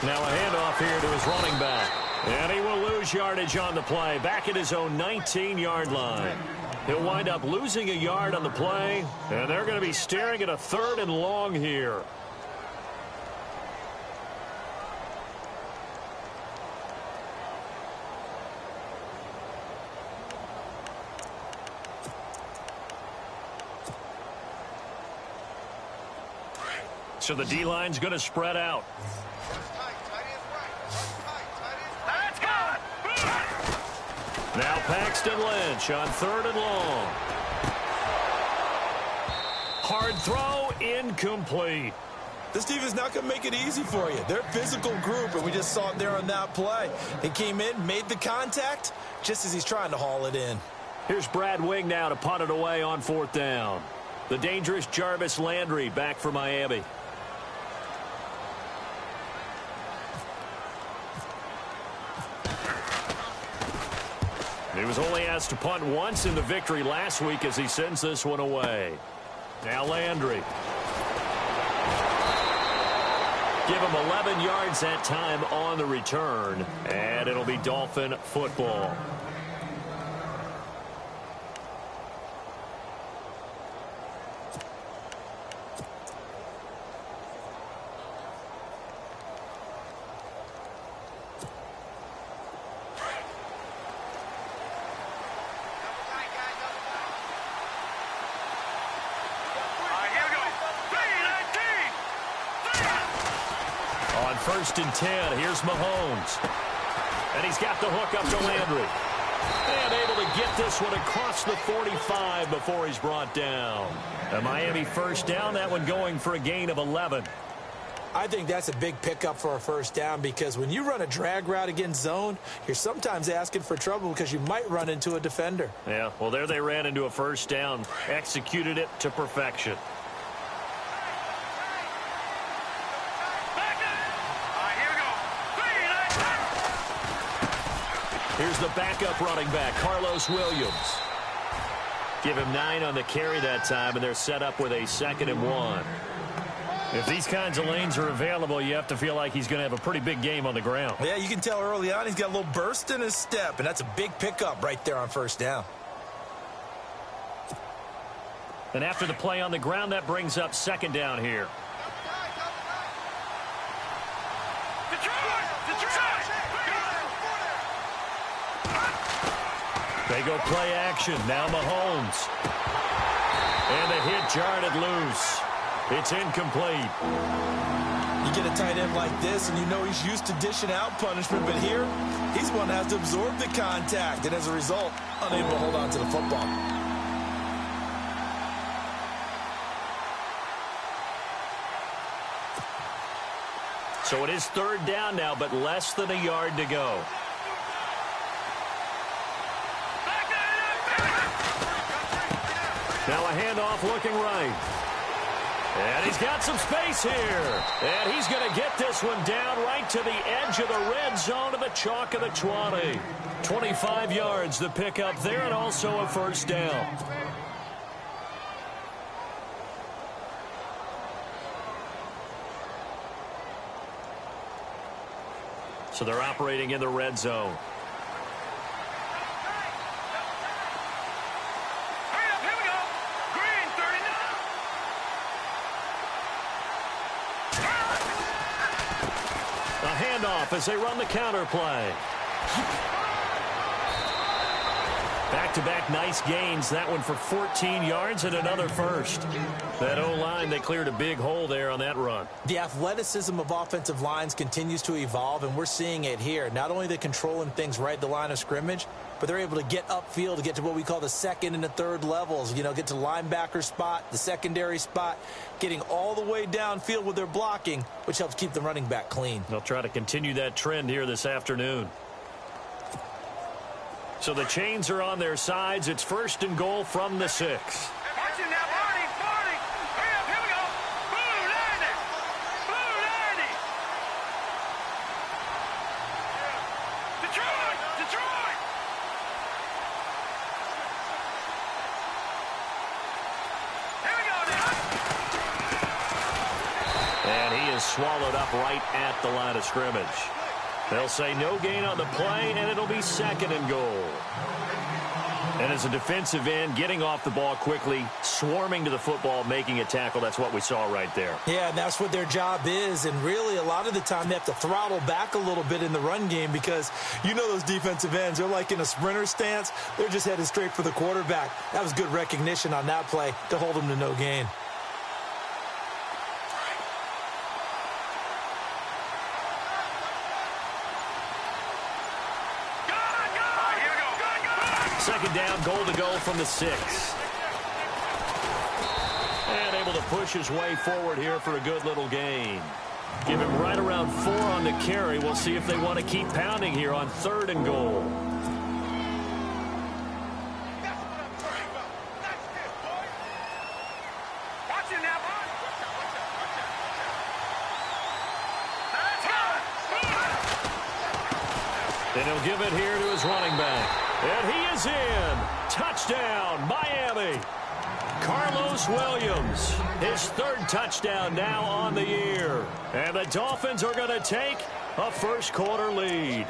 Now a handoff here to his running back. And he will lose yardage on the play, back at his own 19-yard line. He'll wind up losing a yard on the play, and they're going to be staring at a 3rd and long here. So the D-line's going to spread out. Now Paxton Lynch on 3rd and long. Hard throw, incomplete. This defense not going to make it easy for you. They're a physical group, and we just saw it there on that play. He came in, made the contact, just as he's trying to haul it in. Here's Brad Wing now to punt it away on 4th down. The dangerous Jarvis Landry back for Miami. He was only asked to punt once in the victory last week as he sends this one away. Now Landry. Give him 11 yards that time on the return, and it'll be Dolphin football. On 1st and 10, here's Mahomes. And he's got the hook up to Landry. And able to get this one across the 45 before he's brought down. A Miami 1st down, that one going for a gain of 11. I think that's a big pickup for a 1st down because when you run a drag route against zone, you're sometimes asking for trouble because you might run into a defender. Yeah, well, there they ran into a 1st down, executed it to perfection. Here's the backup running back, Carlos Williams. Give him 9 on the carry that time, and they're set up with a 2nd and 1. If these kinds of lanes are available, you have to feel like he's going to have a pretty big game on the ground. Yeah, you can tell early on he's got a little burst in his step, and that's a big pickup right there on 1st down. And after the play on the ground, that brings up 2nd down here. They go play action. Now Mahomes. And the hit jarred it loose. It's incomplete. You get a tight end like this, and you know he's used to dishing out punishment, but here, he's one that has to absorb the contact, and as a result, unable to hold on to the football. So it is 3rd down now, but less than a yard to go. Now a handoff looking right. And he's got some space here. And he's going to get this one down right to the edge of the red zone of the chalk of the 20. 25 yards to pick up there, and also a 1st down. So they're operating in the red zone. Handoff as they run the counter play. Back-to-back nice gains. That one for 14 yards and another 1st. That O-line, they cleared a big hole there on that run. The athleticism of offensive lines continues to evolve, and we're seeing it here. Not only are they controlling things right at the line of scrimmage, but they're able to get upfield to get to what we call the 2nd and the 3rd levels. You know, get to the linebacker spot, the secondary spot, getting all the way downfield with their blocking, which helps keep the running back clean. They'll try to continue that trend here this afternoon. So the chains are on their sides. It's 1st and goal from the 6. swallowed up right at the line of scrimmage. They'll say no gain on the play, and it'll be 2nd and goal. And as a defensive end, getting off the ball quickly, swarming to the football, making a tackle, that's what we saw right there. Yeah, and that's what their job is. And really, a lot of the time, they have to throttle back a little bit in the run game because you know those defensive ends, they're like in a sprinter stance. They're just headed straight for the quarterback. That was good recognition on that play to hold them to no gain. Second down, goal to go from the 6. And able to push his way forward here for a good little gain. Give him right around 4 on the carry. We'll see if they want to keep pounding here on 3rd and goal. And he'll give it here to his running back. And he is in. Touchdown, Miami. Carlos Williams, his 3rd touchdown now on the year. And the Dolphins are going to take a first-quarter lead.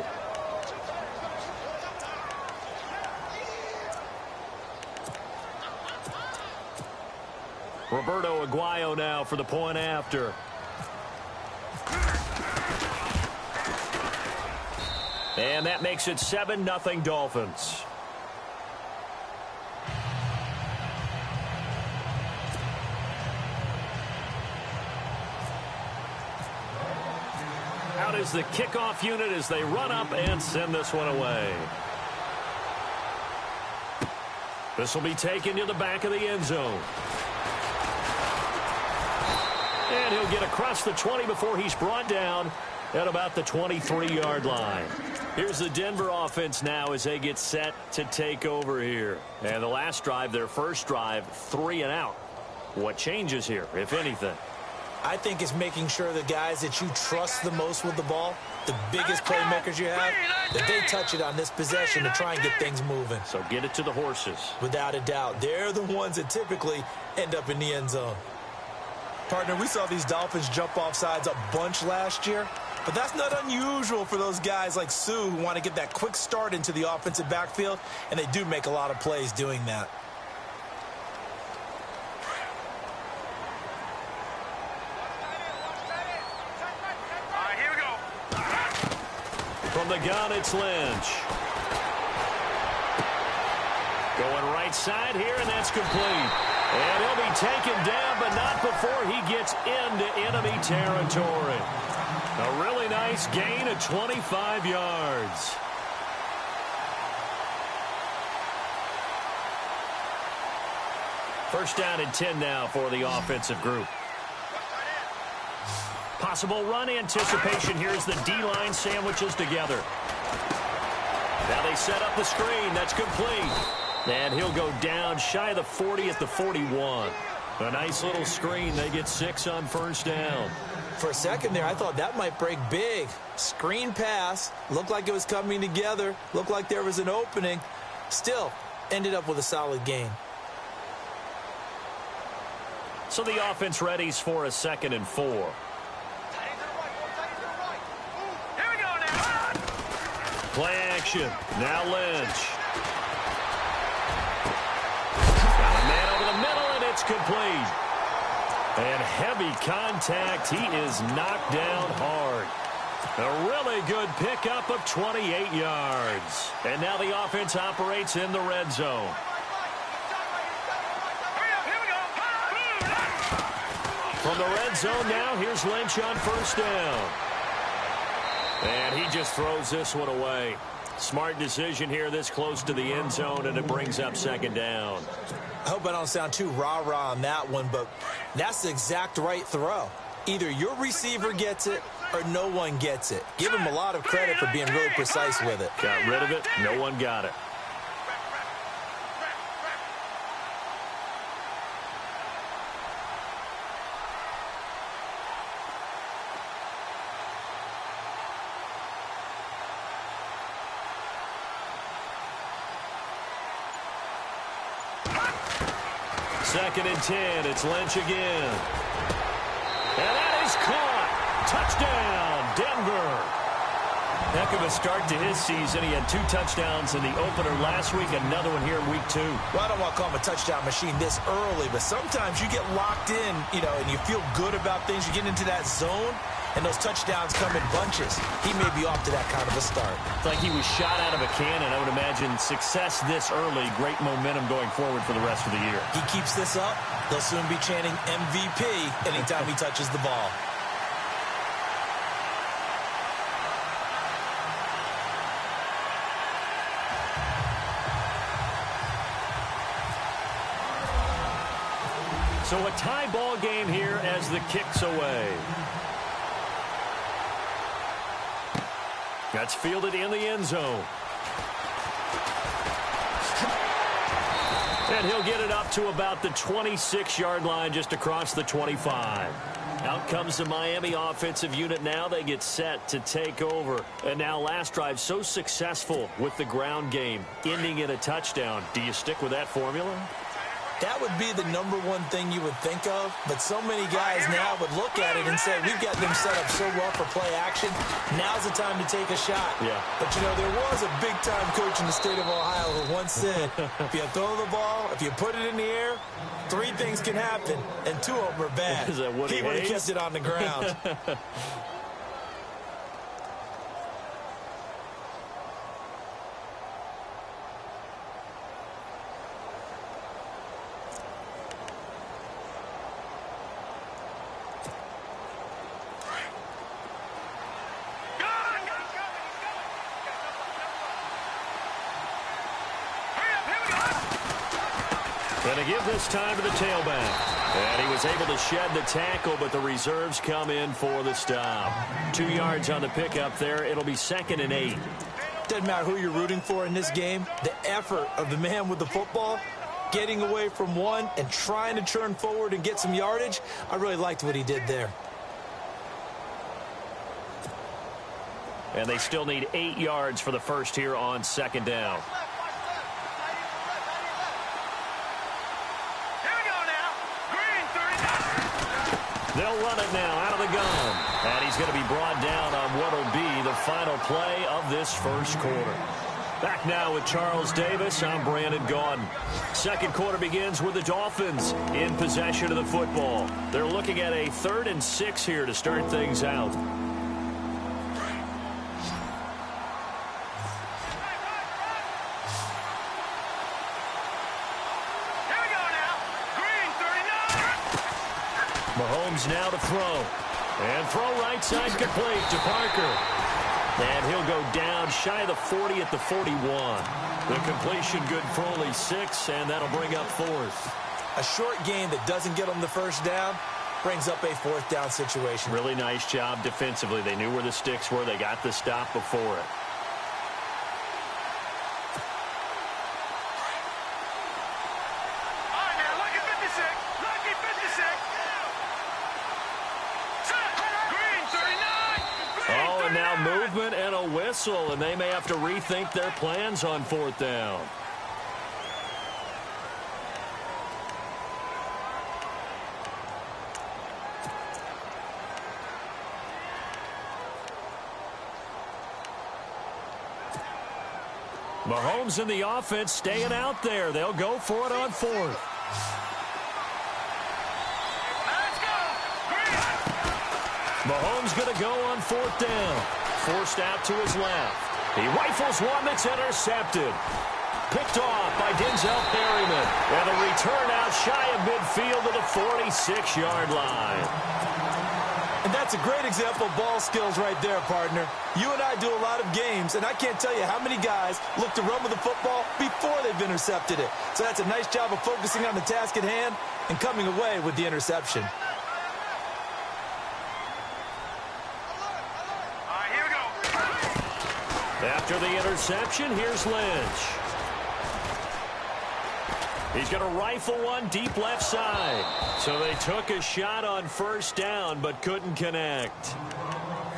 Roberto Aguayo now for the point after. And that makes it 7-0 Dolphins. Out is the kickoff unit as they run up and send this one away. This will be taken to the back of the end zone. And he'll get across the 20 before he's brought down at about the 23-yard line. Here's the Denver offense now as they get set to take over here. And the last drive, their first drive, 3 and out. What changes here, if anything? I think it's making sure the guys that you trust the most with the ball, the biggest playmakers you have, that they touch it on this possession to try and get things moving. So get it to the horses. Without a doubt. They're the ones that typically end up in the end zone. Partner, we saw these Dolphins jump off sides a bunch last year, but that's not unusual for those guys like Sue who want to get that quick start into the offensive backfield, and they do make a lot of plays doing that. From the gun, it's Lynch. Going right side here, and that's complete. And he'll be taken down, but not before he gets into enemy territory. A really nice gain of 25 yards. First down and 10 now for the offensive group. Possible run anticipation here as the D-line sandwiches together. Now they set up the screen. That's complete. And he'll go down shy of the 40 at the 41. A nice little screen. They get 6 on first down. For a second there, I thought that might break big. Screen pass. Looked like it was coming together. Looked like there was an opening. Still, ended up with a solid gain. So the offense readies for a 2nd and 4. Play action. Now Lynch. Got a man over the middle, and it's complete. And heavy contact. He is knocked down hard. A really good pickup of 28 yards. And now the offense operates in the red zone. From the red zone now, here's Lynch on first down. And he just throws this one away. Smart decision here this close to the end zone, and it brings up 2nd down. I hope I don't sound too rah-rah on that one, but that's the exact right throw. Either your receiver gets it or no one gets it. Give him a lot of credit for being really precise with it. Got rid of it. No one got it. Second and 10. It's Lynch again. And that is caught. Touchdown, Denver. Heck of a start to his season. He had 2 touchdowns in the opener last week, another one here in week 2. Well, I don't want to call him a touchdown machine this early, but sometimes you get locked in, and you feel good about things. You get into that zone, and those touchdowns come in bunches. He may be off to that kind of a start. It's like he was shot out of a cannon. I would imagine success this early, great momentum going forward for the rest of the year. He keeps this up, they'll soon be chanting MVP anytime he touches the ball. So a tie ball game here as the kick's away. That's fielded in the end zone. And he'll get it up to about the 26-yard line, just across the 25. Out comes the Miami offensive unit now. They get set to take over. And now last drive so successful with the ground game, ending in a touchdown. Do you stick with that formula? That would be the #1 thing you would think of, but so many guys now would look at it and say, we've got them set up so well for play action, now's the time to take a shot. Yeah. But, there was a big-time coach in the state of Ohio who once said, if you throw the ball, if you put it in the air, 3 things can happen, and 2 of them are bad. Is that Woody He would have Hayes? kept it on the ground. Going to give this time to the tailback. And he was able to shed the tackle, but the reserves come in for the stop. 2 yards on the pickup there. It'll be 2nd and 8. Doesn't matter who you're rooting for in this game. The effort of the man with the football, getting away from one and trying to turn forward and get some yardage, I really liked what he did there. And they still need 8 yards for the first here on 2nd down. They'll run it now out of the gun. And he's going to be brought down on what will be the final play of this first quarter. Back now with Charles Davis. I'm Brandon Gaudin. Second quarter begins with the Dolphins in possession of the football. They're looking at a 3rd and 6 here to start things out. Mahomes now to throw. And throw right side complete to Parker. And he'll go down shy of the 40 at the 41. The completion good for only 6, and that'll bring up 4th. A short gain that doesn't get them the first down brings up a 4th down situation. Really nice job defensively. They knew where the sticks were. They got the stop before it. Movement and a whistle, and they may have to rethink their plans on 4th down. Mahomes and the offense staying out there. They'll go for it on 4th. Mahomes going to go on 4th down. Forced out to his left. He rifles one that's intercepted. Picked off by Denzel Perryman. And a return out shy of midfield to the 46-yard line. And that's a great example of ball skills right there, partner. You and I do a lot of games, and I can't tell you how many guys look to run with the football before they've intercepted it. So that's a nice job of focusing on the task at hand and coming away with the interception. After the interception, here's Lynch. He's going to rifle one deep left side. So they took a shot on 1st down, but couldn't connect.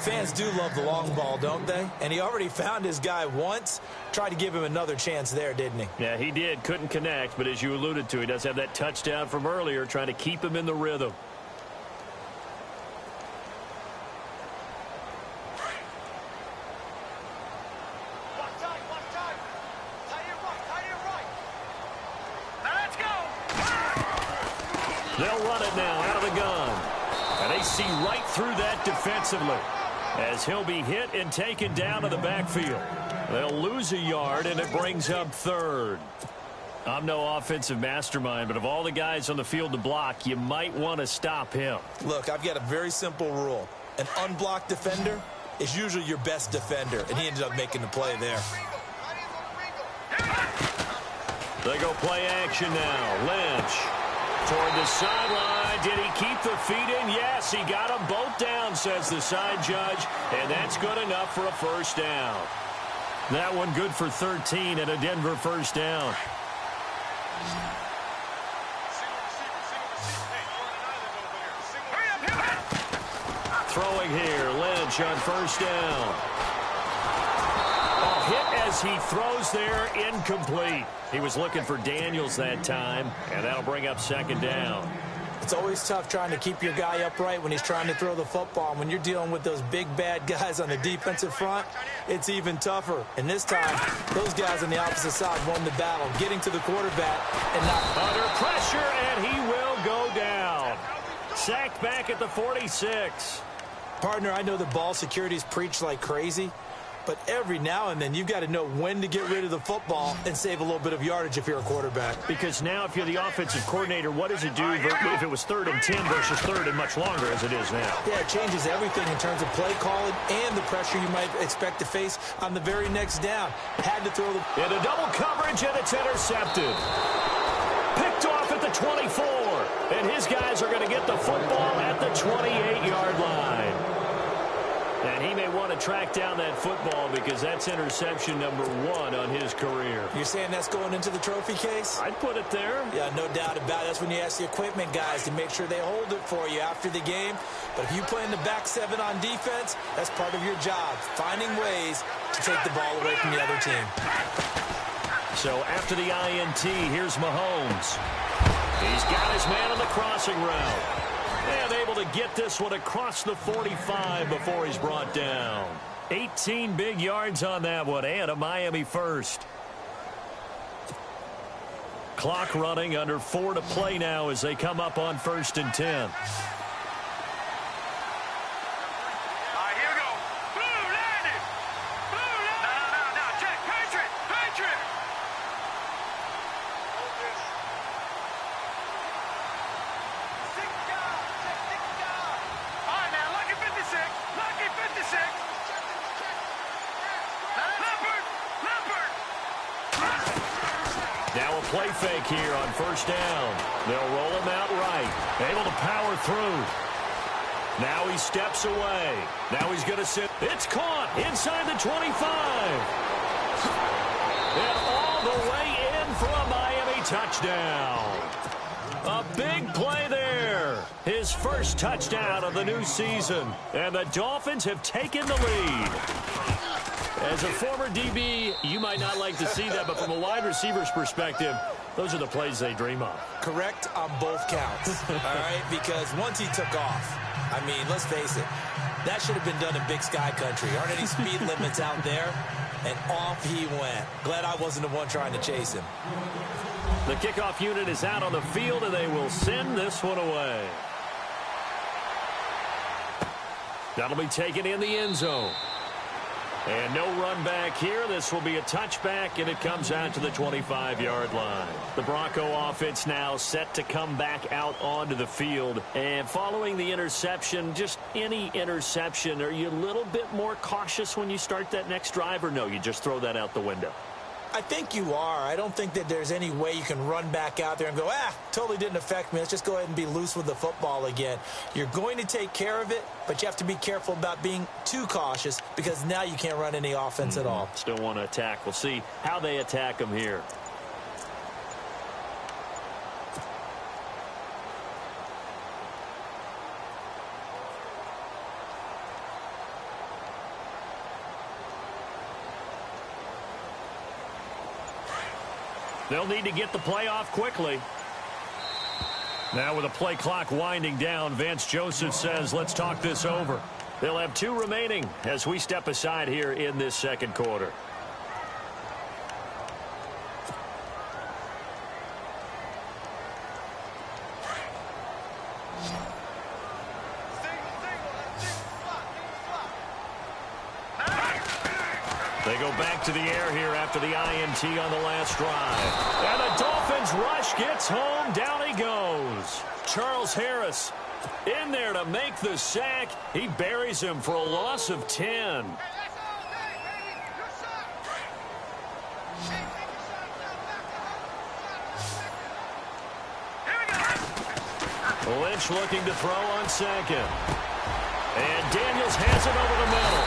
Fans do love the long ball, don't they? And he already found his guy once. Tried to give him another chance there, didn't he? Yeah, he did. Couldn't connect, but as you alluded to, he does have that touchdown from earlier, trying to keep him in the rhythm. They'll run it now out of the gun. And they see right through that defensively as he'll be hit and taken down to the backfield. They'll lose a yard, and it brings up third. I'm no offensive mastermind, but of all the guys on the field to block, you might want to stop him. Look, I've got a very simple rule. An unblocked defender is usually your best defender, and he ended up making the play there. They go play action now. Lynch toward the sideline. Did he keep the feet in? Yes, he got them both down, says the side judge, and that's good enough for a first down. That one good for 13 and a Denver first down. Throwing here, Lynch on first down. A hit as he throws there, incomplete. He was looking for Daniels that time, and that'll bring up second down. It's always tough trying to keep your guy upright when he's trying to throw the football. When you're dealing with those big, bad guys on the defensive front, it's even tougher. And this time, those guys on the opposite side won the battle, getting to the quarterback and not... Under pressure, and he will go down. Sacked back at the 46. Partner, I know the ball security's preached like crazy, but every now and then you've got to know when to get rid of the football and save a little bit of yardage if you're a quarterback. Because now if you're the offensive coordinator, what does it do if it was 3rd and 10 versus 3rd and much longer as it is now? Yeah, it changes everything in terms of play calling and the pressure you might expect to face on the very next down. Had to throw the... Into double coverage, and it's intercepted. Picked off at the 24, and his guys are going to get the football at the 28-yard line. And he may want to track down that football because that's interception number 1 on his career. You're saying that's going into the trophy case? I'd put it there. Yeah, no doubt about it. That's when you ask the equipment guys to make sure they hold it for you after the game. But if you play in the back 7 on defense, that's part of your job, finding ways to take the ball away from the other team. So after the INT, here's Mahomes. He's got his man on the crossing route. And able to get this one across the 45 before he's brought down. 18 big yards on that one, and a Miami first. Clock running, under 4 to play now as they come up on 1st and 10. Now a play fake here on 1st down. They'll roll him out right. Able to power through. Now he steps away. Now he's going to sit. It's caught inside the 25. And all the way in for a Miami touchdown. A big play there. His first touchdown of the new season. And the Dolphins have taken the lead. As a former DB, you might not like to see that, but from a wide receiver's perspective, those are the plays they dream of. Correct on both counts, all right? Because once he took off, I mean, let's face it, that should have been done in Big Sky Country. Aren't any speed limits out there? And off he went. Glad I wasn't the one trying to chase him. The kickoff unit is out on the field, and they will send this one away. That'll be taken in the end zone. And no run back here. This will be a touchback, and it comes out to the 25-yard line. The Bronco offense now set to come back out onto the field. And following the interception, just any interception, are you a little bit more cautious when you start that next drive, or no, you just throw that out the window? I think you are. I don't think that there's any way you can run back out there and go, totally didn't affect me. Let's just go ahead and be loose with the football again. You're going to take care of it, but you have to be careful about being too cautious because now you can't run any offense at all. Still want to attack. We'll see how they attack them here. They'll need to get the play off quickly. Now with the play clock winding down, Vance Joseph says, let's talk this over. They'll have 2 remaining as we step aside here in this second quarter. go back to the air here after the INT on the last drive. And the Dolphins rush gets home. Down he goes. Charles Harris in there to make the sack. He buries him for a loss of 10. Lynch looking to throw on second. And Daniels has it over the middle.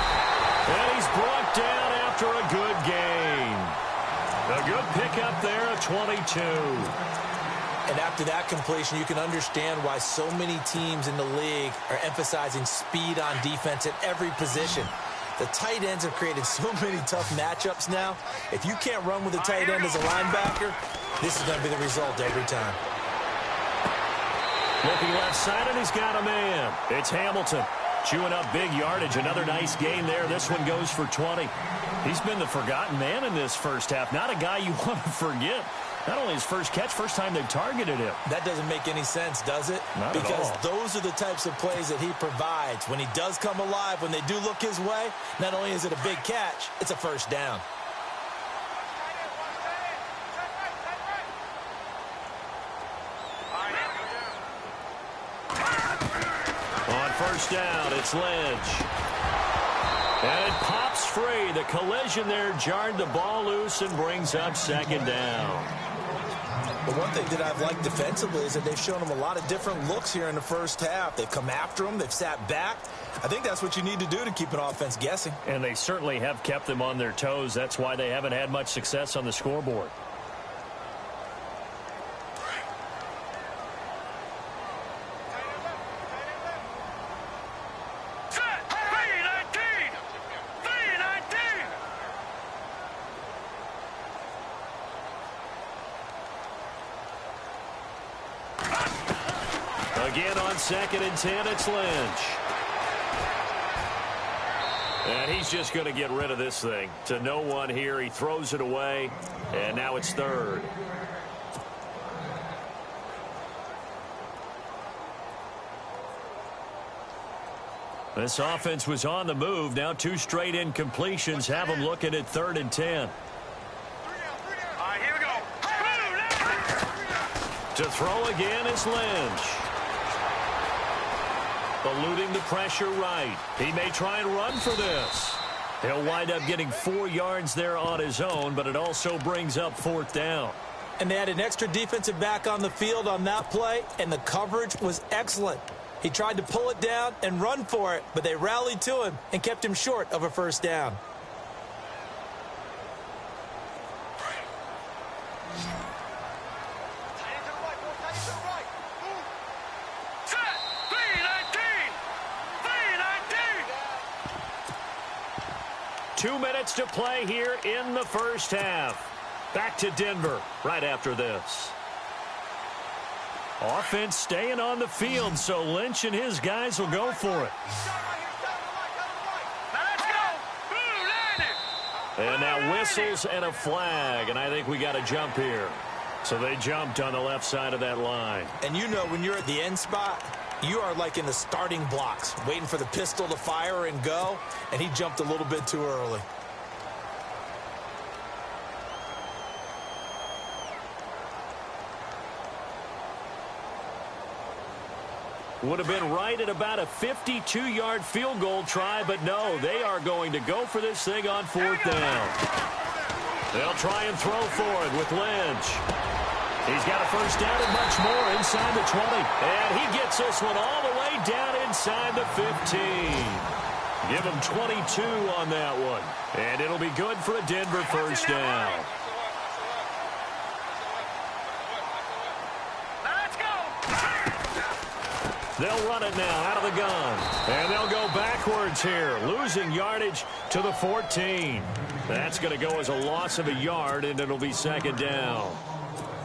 And he's brought down after a good gain. A good pickup there at 22. And after that completion, you can understand why so many teams in the league are emphasizing speed on defense at every position. The tight ends have created so many tough matchups now. If you can't run with a tight end as a linebacker, this is going to be the result every time. Looking left side, and he's got a man. It's Hamilton. Chewing up big yardage. Another nice gain there. This one goes for 20. He's been the forgotten man in this first half. Not a guy you want to forget. Not only his first catch, first time they've targeted him. That doesn't make any sense, does it? Not because at all. Those are the types of plays that he provides. When he does come alive, when they do look his way, not only is it a big catch, it's a first down. On first down, it's Lynch. And it pops free. The collision there jarred the ball loose and brings up second down. The one thing that I've liked defensively is that they've shown him a lot of different looks here in the first half. They've come after him. They've sat back. I think that's what you need to do to keep an offense guessing. And they certainly have kept them on their toes. That's why they haven't had much success on the scoreboard. Again on 2nd and 10, it's Lynch. And he's just going to get rid of this thing. To no one here. He throws it away. And now it's 3rd. This offense was on the move. Now 2 straight incompletions have them looking at 3rd and 10. Here we go. To throw again is Lynch. Eluding the pressure right. He may try and run for this. He'll wind up getting 4 yards there on his own, but it also brings up 4th down. And they had an extra defensive back on the field on that play, and the coverage was excellent. He tried to pull it down and run for it, but they rallied to him and kept him short of a first down. Two minutes to play here in the first half. Back to Denver right after this. Offense staying on the field, so Lynch and his guys will go for it. And now whistles and a flag, and I think we got a jump here. So they jumped on the left side of that line. And you know, when you're at the end spot, you are like in the starting blocks, waiting for the pistol to fire and go, and he jumped a little bit too early. Would have been right at about a 52-yard field goal try, but no, they are going to go for this thing on 4th down. They'll try and throw for it with Lynch. He's got a first down and much more inside the 20. And he gets this one all the way down inside the 15. Give him 22 on that one. And it'll be good for a Denver first down. They'll run it now out of the gun. And they'll go backwards here, losing yardage to the 14. That's going to go as a loss of a yard, and it'll be 2nd down.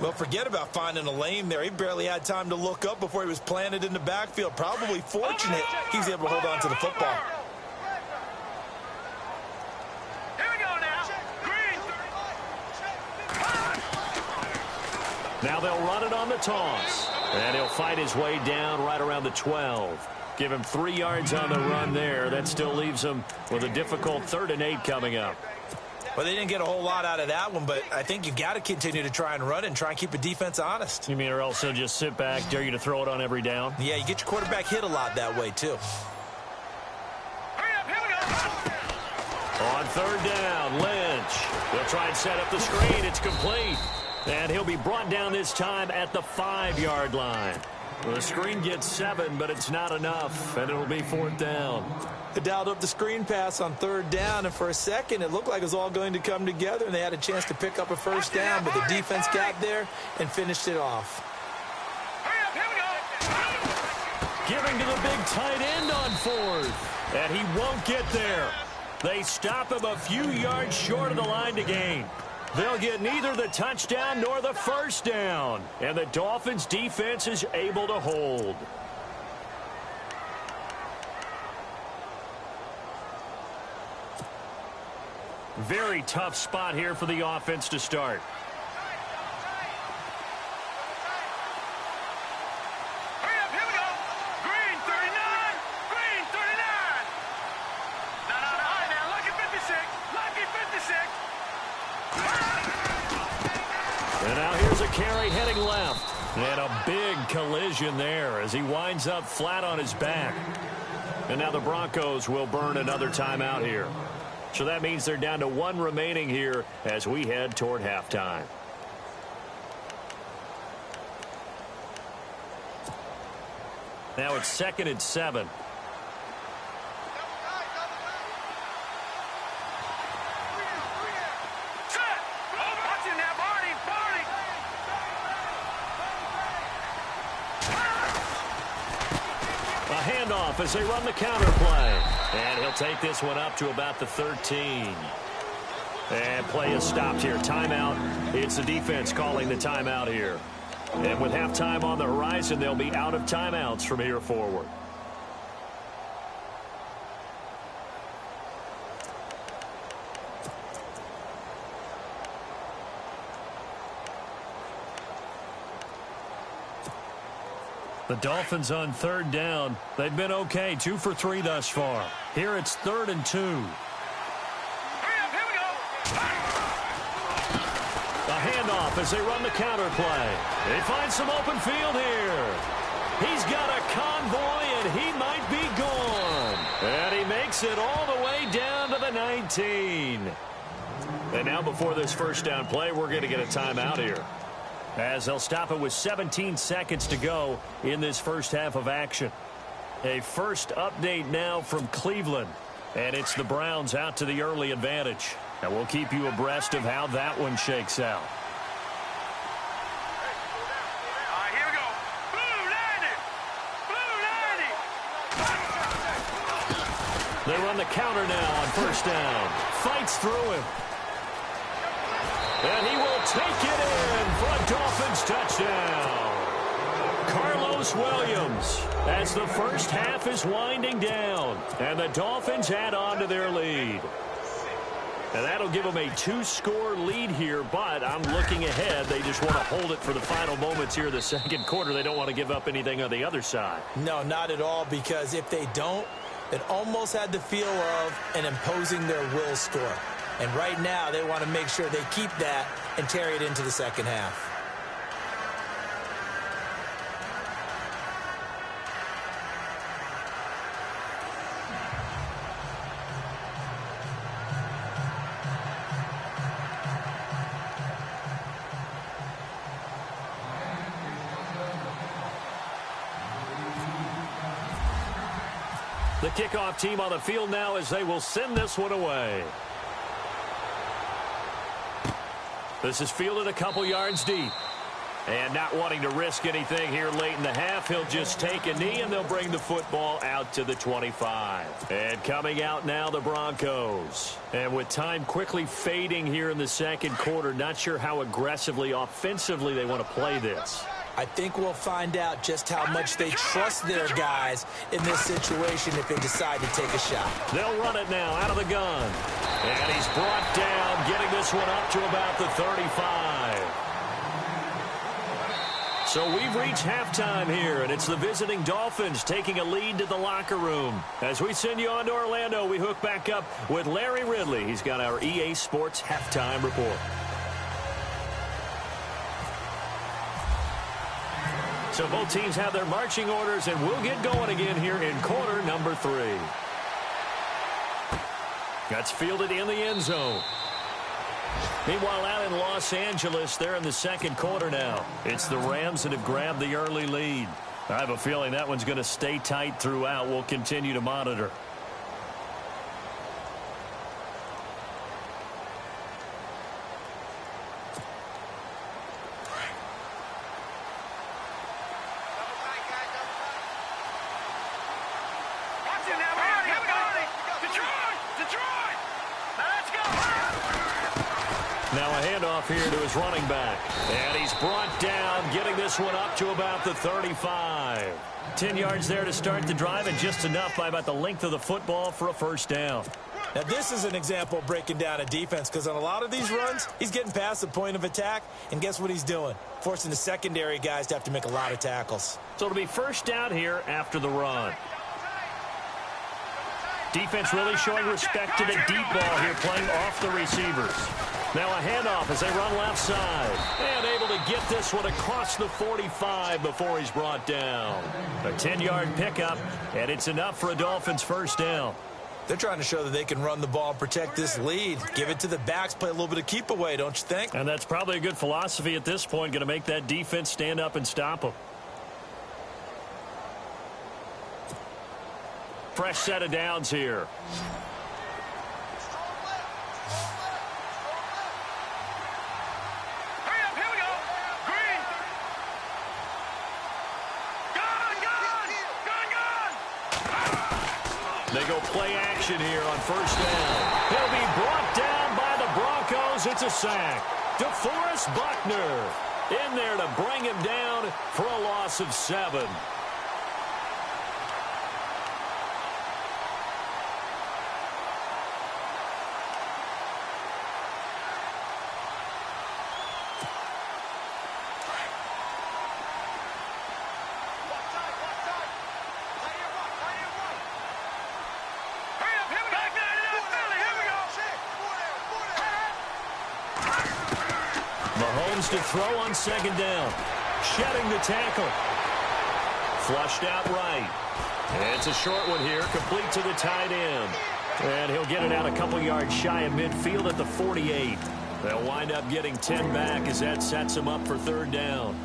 Well, forget about finding a lane there. He barely had time to look up before he was planted in the backfield. Probably fortunate he was able to hold on to the football. Here we go now. Green. Now they'll run it on the toss. And he'll fight his way down right around the 12. Give him 3 yards on the run there. That still leaves him with a difficult 3rd and 8 coming up. Well, they didn't get a whole lot out of that one, but I think you've got to continue to try and run it and try and keep the defense honest. You mean or else they'll just sit back, dare you to throw it on every down? Yeah, you get your quarterback hit a lot that way, too. Hurry up, here we go. On third down, Lynch. He'll try and set up the screen. It's complete. And he'll be brought down this time at the 5-yard line. Well, the screen gets 7, but it's not enough, and it'll be 4th down. They dialed up the screen pass on third down, and for a second it looked like it was all going to come together, and they had a chance to pick up a first down, but the defense got there and finished it off. Hurry up, here we go. Giving to the big tight end on 4th, and he won't get there. They stop him a few yards short of the line to gain. They'll get neither the touchdown nor the first down, and the Dolphins' defense is able to hold. Very tough spot here for the offense to start. Hurry up, here we go. Green, 39. Green, 39. No. All right, now, lucky 56. Lucky 56. And now here's a carry heading left. And a big collision there as he winds up flat on his back. And now the Broncos will burn another timeout here. So that means they're down to 1 remaining here as we head toward halftime. Now it's 2nd and 7. Set. Watch it now, Barney. A handoff as they run the counter play. And he'll take this one up to about the 13. And play is stopped here. Timeout. It's the defense calling the timeout here. And with halftime on the horizon, they'll be out of timeouts from here forward. The Dolphins on third down. They've been okay, 2 for 3 thus far. Here it's 3rd and 2. Hurry up, here we go. A handoff as they run the counter play. They find some open field here. He's got a convoy, and he might be gone. And he makes it all the way down to the 19. And now before this first down play, we're going to get a timeout here, as they'll stop it with 17 seconds to go in this first half of action. A first update now from Cleveland, and it's the Browns out to the early advantage. And we'll keep you abreast of how that one shakes out. All right, here we go. Blue 90. Blue 90. They run the counter now on first down. Fights through him. And he will take it in for a Dolphins touchdown. Carlos Williams, as the first half is winding down, and the Dolphins add on to their lead. And that'll give them a 2-score lead here, but I'm looking ahead. They just want to hold it for the final moments here of the second quarter. They don't want to give up anything on the other side. No, not at all, because if they don't, it almost had the feel of an imposing their will score. And right now, they want to make sure they keep that and carry it into the second half. The kickoff team on the field now as they will send this one away. This is fielded a couple yards deep. And not wanting to risk anything here late in the half, he'll just take a knee and they'll bring the football out to the 25. And coming out now, the Broncos. And with time quickly fading here in the second quarter, not sure how aggressively, offensively they want to play this. I think we'll find out just how much they trust their guys in this situation if they decide to take a shot. They'll run it now out of the gun. And he's brought down, getting this one up to about the 35. So we've reached halftime here, and it's the visiting Dolphins taking a lead to the locker room. As we send you on to Orlando, we hook back up with Larry Ridley. He's got our EA Sports halftime report. So both teams have their marching orders, and we'll get going again here in quarter number 3. That's fielded in the end zone. Meanwhile, out in Los Angeles, they're in the second quarter now. It's the Rams that have grabbed the early lead. I have a feeling that one's going to stay tight throughout. We'll continue to monitor. Now a handoff here to his running back. And he's brought down, getting this one up to about the 35. 10 yards there to start the drive, and just enough by about the length of the football for a first down. Now, this is an example of breaking down a defense, because on a lot of these runs, he's getting past the point of attack, and guess what he's doing? Forcing the secondary guys to have to make a lot of tackles. So it'll be first down here after the run. Defense really showing respect to the deep ball here, playing off the receivers. Now a handoff as they run left side. And able to get this one across the 45 before he's brought down. A 10-yard pickup, and it's enough for a Dolphins first down. They're trying to show that they can run the ball and protect this lead. Give it to the backs, play a little bit of keep away, don't you think? And that's probably a good philosophy at this point, going to make that defense stand up and stop them. Fresh set of downs here. They go play action here on first down. He'll be brought down by the Broncos. It's a sack. DeForest Buckner in there to bring him down for a loss of 7. Mahomes to throw on second down. Shedding the tackle. Flushed out right. It's a short one here, complete to the tight end. And he'll get it out a couple yards shy of midfield at the 48. They'll wind up getting 10 back as that sets them up for third down.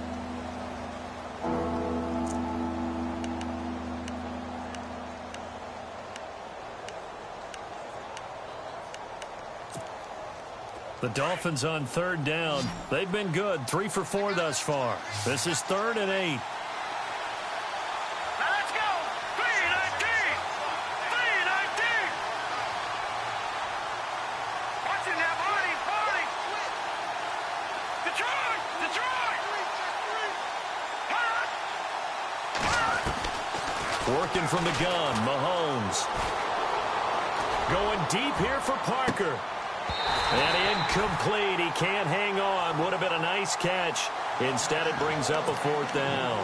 The Dolphins on third down. They've been good, 3 for 4 thus far. This is 3rd and 8. Let's go! 3-19! 3-19! Watching that body! Detroit! Detroit! Working from the gun, Mahomes. Going deep here for Parker. And incomplete. He can't hang on. Would have been a nice catch. Instead, it brings up a 4th down.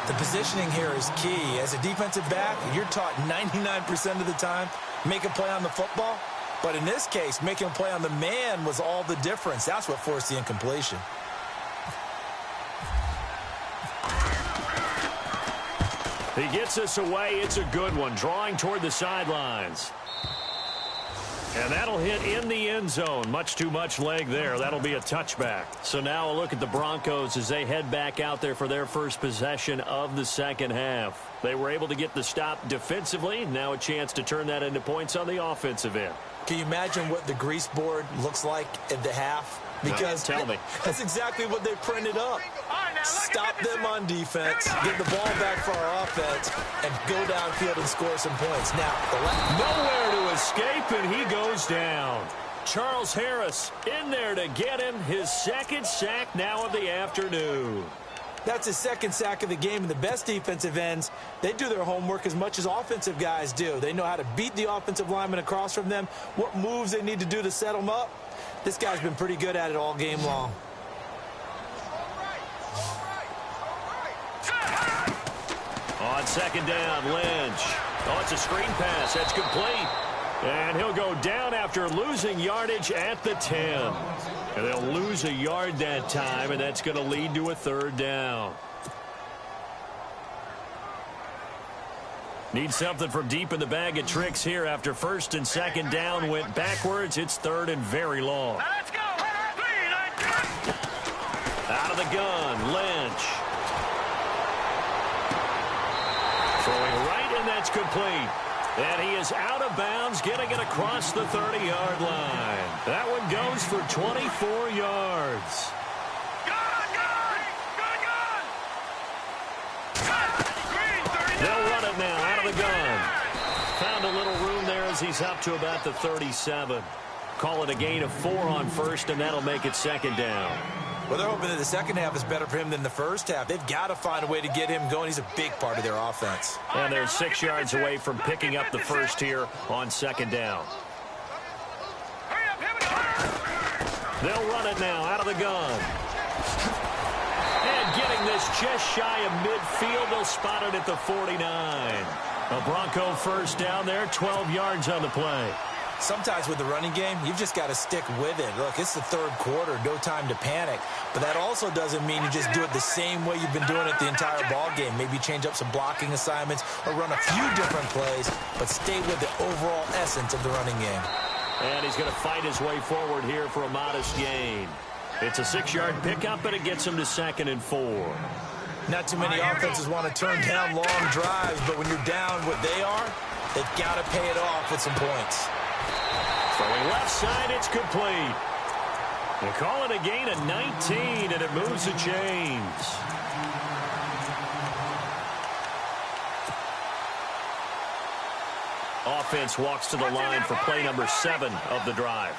The positioning here is key. As a defensive back, you're taught 99% of the time, make a play on the football. But in this case, making a play on the man was all the difference. That's what forced the incompletion. He gets this away. It's a good one. Drawing toward the sidelines. And that'll hit in the end zone. Much too much leg there. That'll be a touchback. So now a look at the Broncos as they head back out there for their first possession of the second half. They were able to get the stop defensively. Now a chance to turn that into points on the offensive end. Can you imagine what the grease board looks like at the half? Because tell me. That's exactly what they printed up. Stop them on defense, get the ball back for our offense, and go downfield and score some points. Now, nowhere to escape, and he goes down. Charles Harris in there to get him his second sack now of the afternoon. That's his second sack of the game, and the best defensive ends, they do their homework as much as offensive guys do. They know how to beat the offensive lineman across from them, what moves they need to do to set them up. This guy's been pretty good at it all game long. On second down, Lynch. Oh, it's a screen pass. That's complete. And he'll go down after losing yardage at the 10. And they'll lose a yard that time, and that's going to lead to a third down. Need something from deep in the bag of tricks here after first and second down went backwards. It's third and very long. Now let's go. Out of the gun, Lynch. Throwing right, and that's complete. And he is out of bounds, getting it across the 30-yard line. That one goes for 24 yards. They'll run it now out of the gun. Found a little room there as he's up to about the 37. Call it a gain of 4 on first, and that'll make it second down. Well, they're hoping that the second half is better for him than the first half. They've got to find a way to get him going. He's a big part of their offense. And they're 6 yards away from picking up the first here on second down. They'll run it now out of the gun. And getting this just shy of midfield, they'll spot it at the 49. A Bronco first down there, 12 yards on the play. Sometimes with the running game, you've just got to stick with it. Look, it's the third quarter, no time to panic. But that also doesn't mean you just do it the same way you've been doing it the entire ball game. Maybe change up some blocking assignments or run a few different plays, but stay with the overall essence of the running game. And he's going to fight his way forward here for a modest gain. It's a 6-yard pickup, but it gets him to 2nd and 4. Not too many offenses want to turn down long drives, but when you're down what they are, they've got to pay it off with some points. Throwing left side, it's complete. They call it a gain of 19, and it moves the chains. Offense walks to the line for play number 7 of the drive.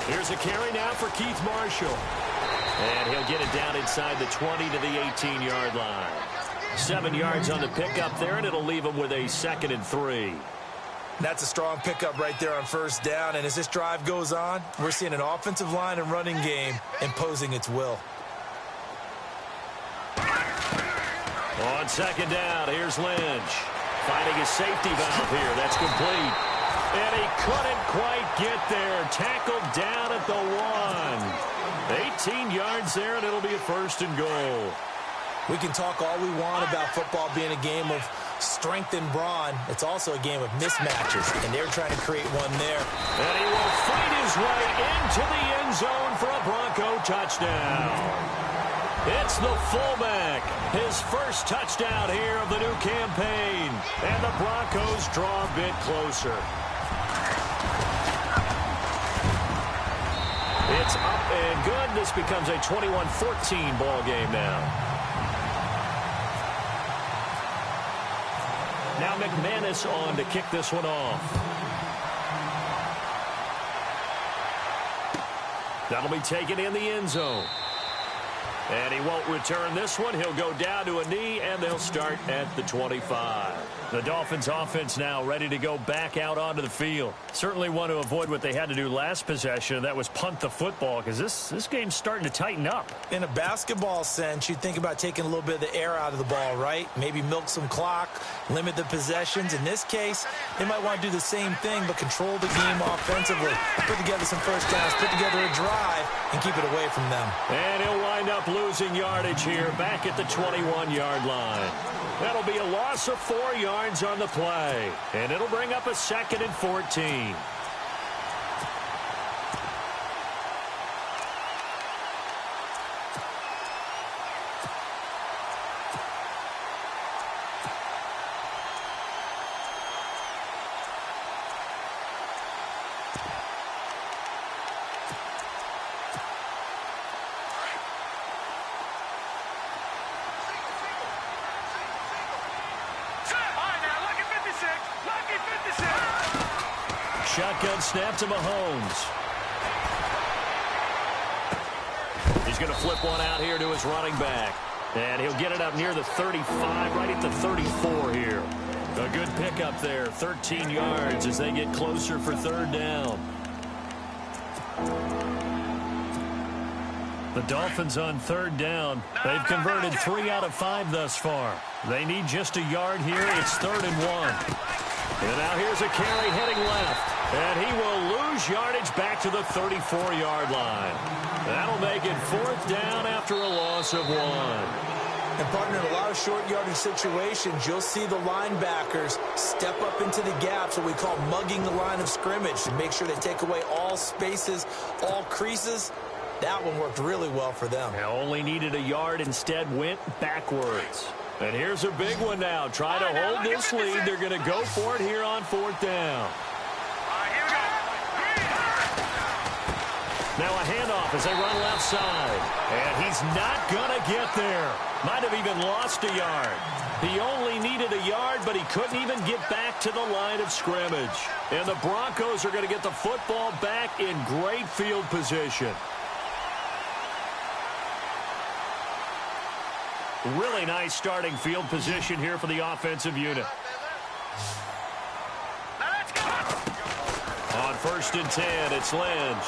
Here's a carry now for Keith Marshall. And he'll get it down inside the 20 to the 18-yard line. 7 yards on the pickup there, and it'll leave him with a 2nd and 3. That's a strong pickup right there on first down. And as this drive goes on, we're seeing an offensive line and running game imposing its will. On second down, here's Lynch. Finding his safety valve here. That's complete. And he couldn't quite get there. Tackled down at the 1. 18 yards there, and it'll be a 1st and goal. We can talk all we want about football being a game of strength and brawn. It's also a game of mismatches, and they're trying to create one there. And he will fight his way into the end zone for a Bronco touchdown. It's the fullback, his first touchdown here of the new campaign. And the Broncos draw a bit closer. It's up and good. This becomes a 21-14 ball game now. Now McManus on to kick this one off. That'll be taken in the end zone. And he won't return this one. He'll go down to a knee, and they'll start at the 25. The Dolphins offense now ready to go back out onto the field. Certainly want to avoid what they had to do last possession. That was punt the football, because this game's starting to tighten up. In a basketball sense, you think about taking a little bit of the air out of the ball, right? Maybe milk some clock, limit the possessions. In this case, they might want to do the same thing, but control the game offensively. Put together some first downs, put together a drive, and keep it away from them. And he'll wind up losing yardage here back at the 21-yard line. That'll be a loss of 4 yards on the play. And it'll bring up a 2nd and 14. Shotgun snap to Mahomes. He's going to flip one out here to his running back. And he'll get it up near the 35, right at the 34 here. A good pickup there, 13 yards as they get closer for third down. The Dolphins on third down. They've converted 3 out of 5 thus far. They need just a yard here. It's 3rd and 1. And now here's a carry heading left. And he will lose yardage back to the 34-yard line. That'll make it 4th down after a loss of 1. And, partner, in a lot of short yardage situations, you'll see the linebackers step up into the gaps, what we call mugging the line of scrimmage, to make sure they take away all spaces, all creases. That one worked really well for them. Now only needed a yard, instead went backwards. And here's a big one now. Try to hold this lead. They're going to go for it here on 4th down. Now a handoff as they run left side. And he's not going to get there. Might have even lost a yard. He only needed a yard, but he couldn't even get back to the line of scrimmage. And the Broncos are going to get the football back in great field position. Really nice starting field position here for the offensive unit. On 1st and 10, it's Lynch.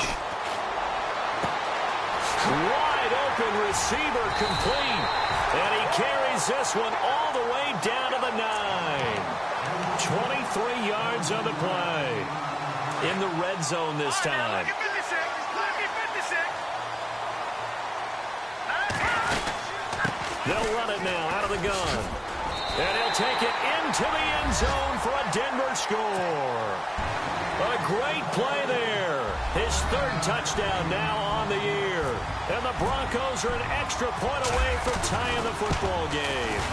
Wide open receiver complete. And he carries this one all the way down to the 9. 23 yards on the play. In the red zone this time. They'll run it now out of the gun. And he'll take it into the end zone for a Denver score. A great play there. His 3rd touchdown now on the year. And the Broncos are an extra point away from tying the football game.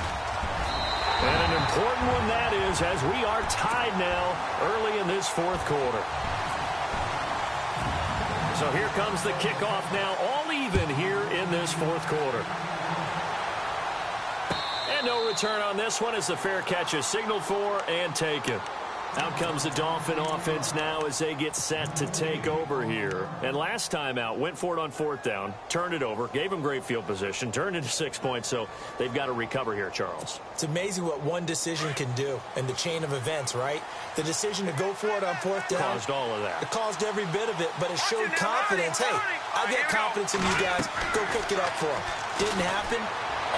And an important one that is, as we are tied now early in this 4th quarter. So here comes the kickoff now, all even here in this 4th quarter. And no return on this one as the fair catch is signaled for and taken. Out comes the Dolphin offense now as they get set to take over here. And last time out, went for it on 4th down, turned it over, gave them great field position, turned into 6 points, so they've got to recover here, Charles. It's amazing what one decision can do in the chain of events, right? The decision to go for it on 4th down. Caused all of that. It caused every bit of it, but it showed confidence. Hey, I got confidence in you guys. Go pick it up for them. Didn't happen.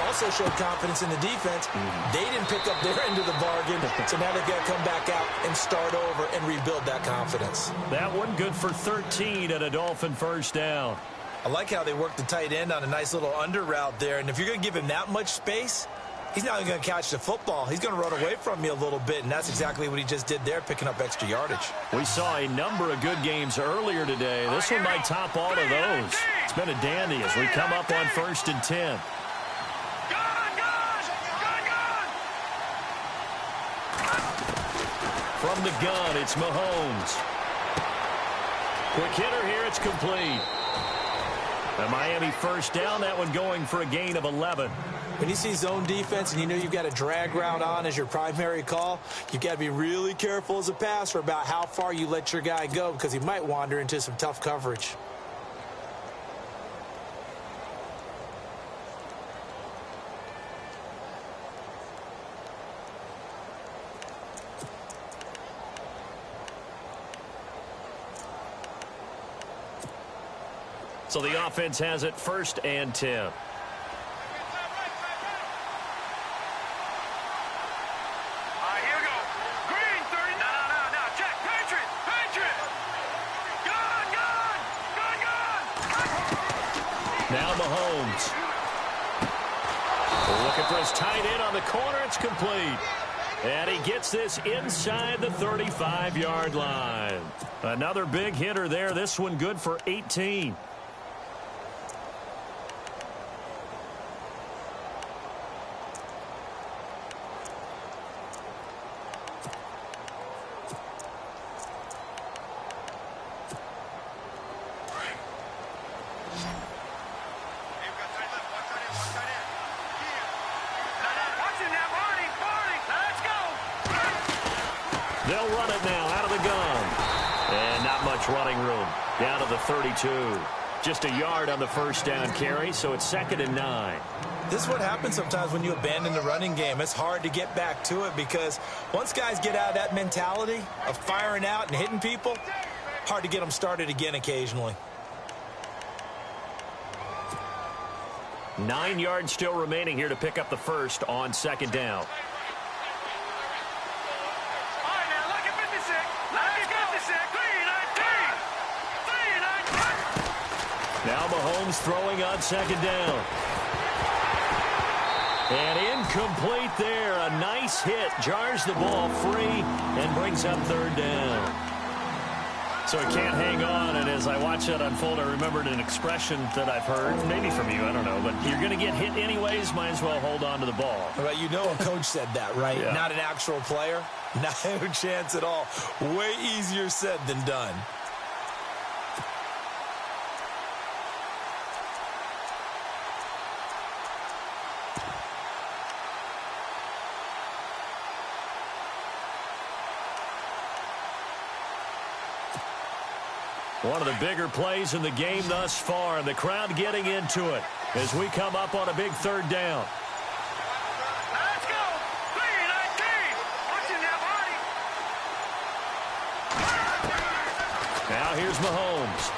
Also showed confidence in the defense. They didn't pick up their end of the bargain, so now they've got to come back out and start over and rebuild that confidence. That one good for 13 at a Dolphin 1st down. I like how they worked the tight end on a nice little under route there, and if you're going to give him that much space, he's not going to catch the football. He's going to run away from you a little bit, and that's exactly what he just did there, picking up extra yardage. We saw a number of good games earlier today. This one might top all of those. It's been a dandy as we come up on 1st and 10. From the gun, it's Mahomes. Quick hitter here, it's complete. The Miami 1st down, that one going for a gain of 11. When you see zone defense and you know you've got a drag route on as your primary call, you've got to be really careful as a passer about how far you let your guy go because he might wander into some tough coverage. So the offense has it 1st and 10. Here we go. Green, 30. No. Check. Patriot. Gun. Now Mahomes. Looking for his tight end on the corner. It's complete. And he gets this inside the 35-yard line. Another big hitter there. This one good for 18. They'll run it now out of the gun. And not much running room. Down to the 32. Just a yard on the 1st down carry, so it's 2nd and 9. This is what happens sometimes when you abandon the running game. It's hard to get back to it because once guys get out of that mentality of firing out and hitting people, hard to get them started again occasionally. 9 yards still remaining here to pick up the first on second down. All right, now look at 56. Look at 56. 3-19. 3-19. Now Mahomes throwing on second down. And incomplete there. A nice hit. Jars the ball free and brings up third down. So he can't hang on. And as I watch that unfold, I remembered an expression that I've heard, maybe from you, I don't know. But you're going to get hit anyways, might as well hold on to the ball. Well, you know a coach said that, right? Yeah. Not an actual player. No chance at all. Way easier said than done. One of the bigger plays in the game thus far, and the crowd getting into it as we come up on a big third down. Let's go. 3-19. Watch it now, Marty. Now here's Mahomes.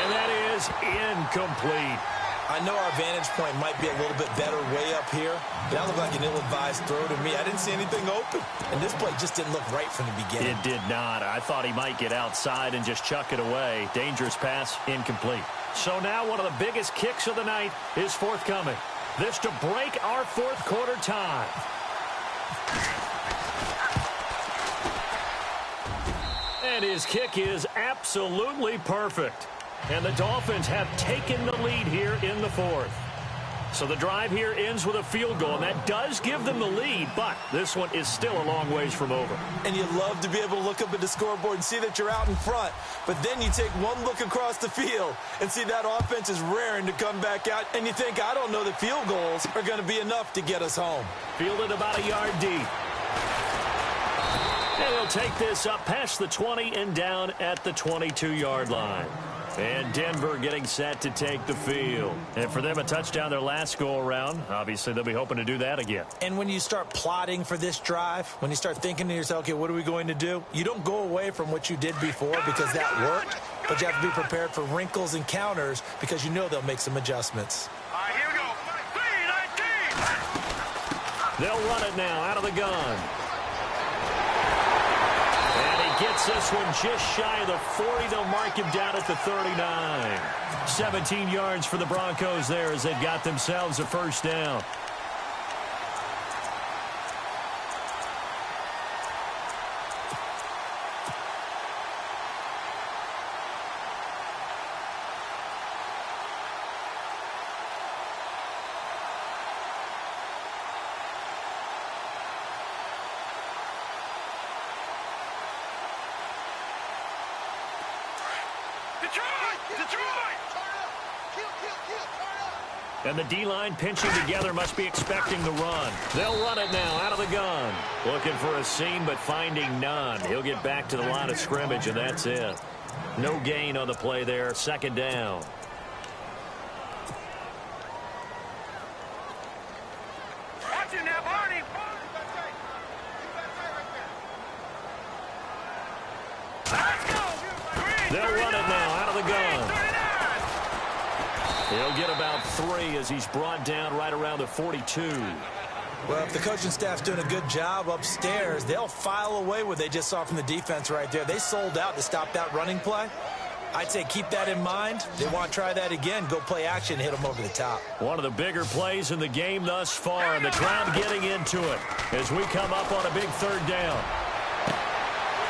And that is incomplete. I know our vantage point might be a little bit better way up here, but that looked like an ill-advised throw to me. I didn't see anything open, and this play just didn't look right from the beginning. It did not. I thought he might get outside and just chuck it away. Dangerous pass, incomplete. So now one of the biggest kicks of the night is forthcoming. This to break our fourth quarter tie. And his kick is absolutely perfect. And the Dolphins have taken the lead here in the fourth. So the drive here ends with a field goal, and that does give them the lead, but this one is still a long ways from over. And you'd love to be able to look up at the scoreboard and see that you're out in front, but then you take one look across the field and see that offense is raring to come back out, and you think, I don't know that field goals are going to be enough to get us home. Fielded about a yard deep. And he'll take this up past the 20 and down at the 22-yard line. And Denver getting set to take the field. And for them, a touchdown their last go-around. Obviously, they'll be hoping to do that again. And when you start plotting for this drive, when you start thinking to yourself, okay, what are we going to do? You don't go away from what you did before because that worked, but you have to be prepared for wrinkles and counters because you know they'll make some adjustments. All right, here we go. 3-19. They'll run it now out of the gun. Gets this one just shy of the 40. They'll mark him down at the 39. 17 yards for the Broncos there as they've got themselves a first down. And the D-line pinching together must be expecting the run. They'll run it now out of the gun. Looking for a seam, but finding none. He'll get back to the line of scrimmage, and that's it. No gain on the play there. Second down. Watch it now, Barney. Let's go. They'll run it now out of the gun. He'll get about 3 as he's brought down right around the 42. Well, if the coaching staff's doing a good job upstairs, they'll file away what they just saw from the defense right there. They sold out to stop that running play. I'd say keep that in mind. They want to try that again. Go play action, hit them over the top. One of the bigger plays in the game thus far, and the crowd getting into it as we come up on a big third down.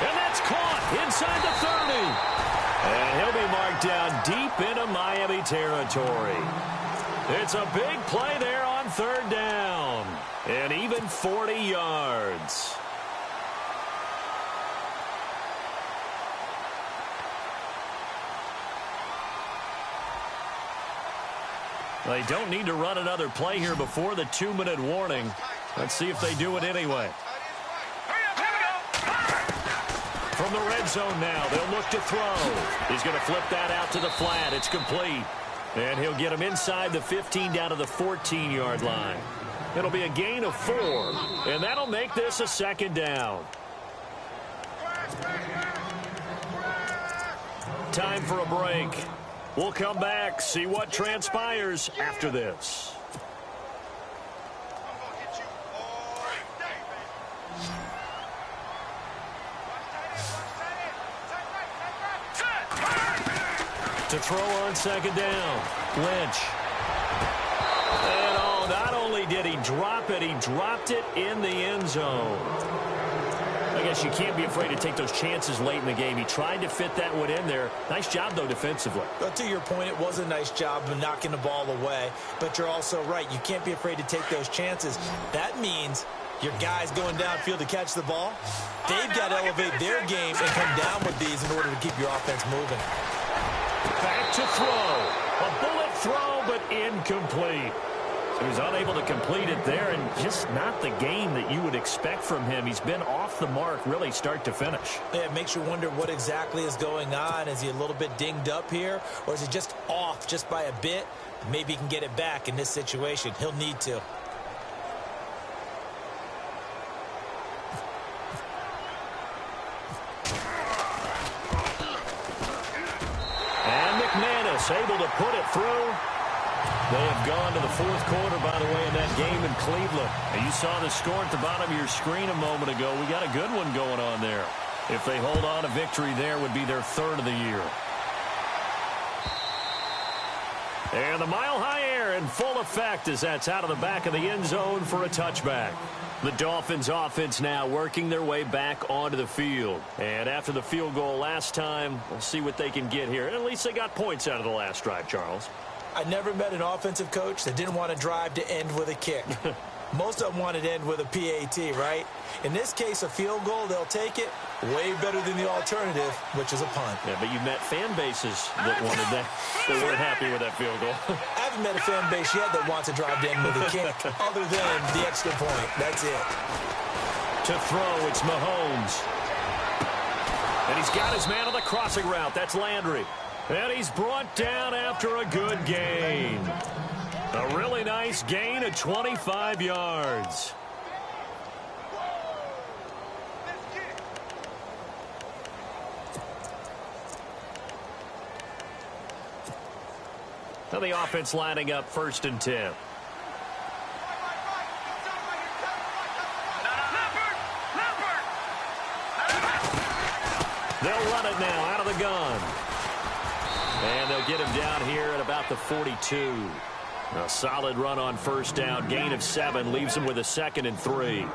And that's caught inside the 30. And he'll be marked down deep into Miami territory. It's a big play there on third down. And even 40 yards. They don't need to run another play here before the 2-minute warning. Let's see if they do it anyway. From the red zone now, they'll look to throw. He's going to flip that out to the flat. It's complete. And he'll get him inside the 15 down to the 14-yard line. It'll be a gain of 4, and that'll make this a second down. Time for a break. We'll come back, see what transpires after this. To throw on second down, Lynch. And not only did he drop it, he dropped it in the end zone. I guess you can't be afraid to take those chances late in the game. He tried to fit that one in there. Nice job, though, defensively. But to your point, it was a nice job of knocking the ball away. But you're also right. You can't be afraid to take those chances. That means your guys going downfield to catch the ball, they've got to elevate their game and come down with these in order to keep your offense moving. Back to throw. A bullet throw, but incomplete. So he's unable to complete it there, and just not the game that you would expect from him. He's been off the mark, really, start to finish. Yeah, it makes you wonder what exactly is going on. Is he a little bit dinged up here, or is he just off just by a bit? Maybe he can get it back in this situation. He'll need to. And McManus able to put it through. They have gone to the fourth quarter, by the way, in that game in Cleveland. And you saw the score at the bottom of your screen a moment ago. We got a good one going on there. If they hold on, a victory there would be their third of the year. And the mile-high air in full effect as that's out of the back of the end zone for a touchback. The Dolphins offense now working their way back onto the field. And after the field goal last time, we'll see what they can get here. And at least they got points out of the last drive, Charles. I never met an offensive coach that didn't want to drive to end with a kick. Most of them wanted to end with a PAT, right? In this case, a field goal, they'll take it. Way better than the alternative, which is a punt. Yeah, but you met fan bases that wanted that, that weren't happy with that field goal. I haven't met a fan base yet that wants to drive to end with a kick, other than the extra point. That's it. To throw, it's Mahomes. And he's got his man on the crossing route. That's Landry. And he's brought down after a good gain. A really nice gain of 25 yards. Now the offense lining up 1st and 10. They'll run it now out of the gun. And they'll get him down here at about the 42. A solid run on 1st down. Gain of 7 leaves him with a 2nd and 3.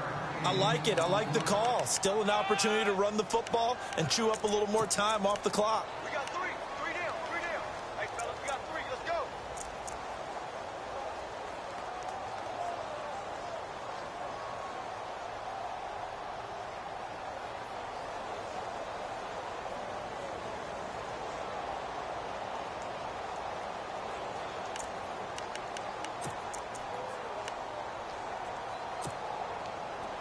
I like it. I like the call. Still an opportunity to run the football and chew up a little more time off the clock. We got three. Three down. Hey, fellas, we got 3. Let's go.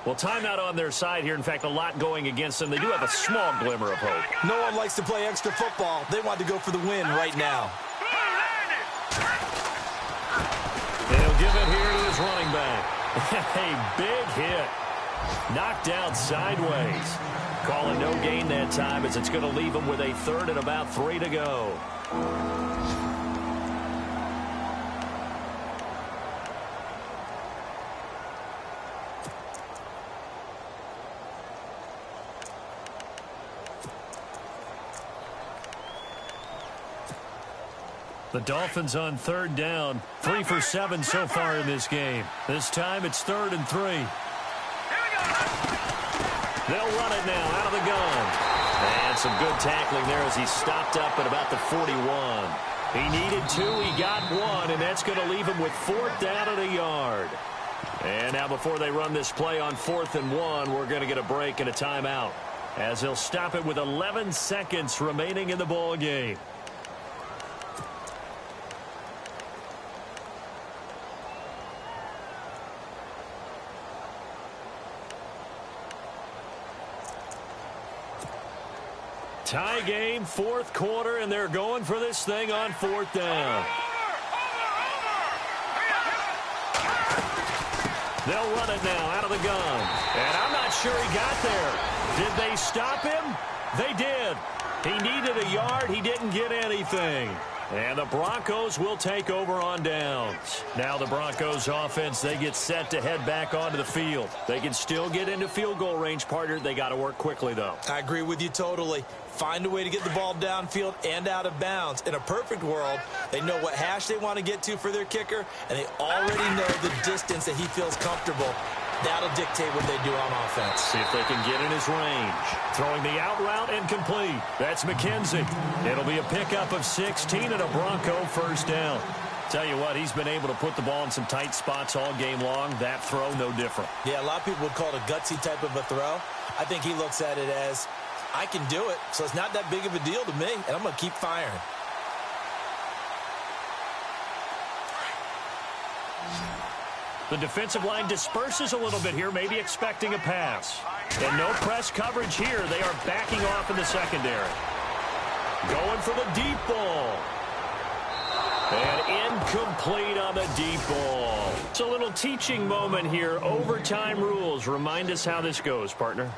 Well, timeout on their side here. In fact, a lot going against them. They do have a small glimmer of hope. No one likes to play extra football. They want to go for the win right now. They'll give it here to his running back. A big hit. Knocked out sideways. Calling no gain that time as it's going to leave him with a 3rd and about 3 to go. The Dolphins on 3rd down. 3 for 7 so far in this game. This time it's 3rd and 3. They'll run it now out of the gun. And some good tackling there as he stopped up at about the 41. He needed 2. He got 1. And that's going to leave him with 4th down at a yard. And now before they run this play on 4th and 1, we're going to get a break and a timeout, as he'll stop it with 11 seconds remaining in the ball game. Tie game, 4th quarter, and they're going for this thing on 4th down. They'll run it now out of the gun. And I'm not sure he got there. Did they stop him? They did. He needed a yard. He didn't get anything. And the Broncos will take over on downs. Now the Broncos offense, they get set to head back onto the field. They can still get into field goal range, partner. They got to work quickly, though. I agree with you totally. Find a way to get the ball downfield and out of bounds. In a perfect world, they know what hash they want to get to for their kicker, and they already know the distance that he feels comfortable. That'll dictate what they do on offense. See if they can get in his range. Throwing the out route and complete. That's McKenzie. It'll be a pickup of 16 and a Bronco first down. Tell you what, he's been able to put the ball in some tight spots all game long. That throw, no different. Yeah, a lot of people would call it a gutsy type of a throw. I think he looks at it as, I can do it, so it's not that big of a deal to me, and I'm going to keep firing. The defensive line disperses a little bit here, maybe expecting a pass. And no press coverage here. They are backing off in the secondary. Going for the deep ball. And incomplete on the deep ball. It's a little teaching moment here. Overtime rules. Remind us how this goes, partner.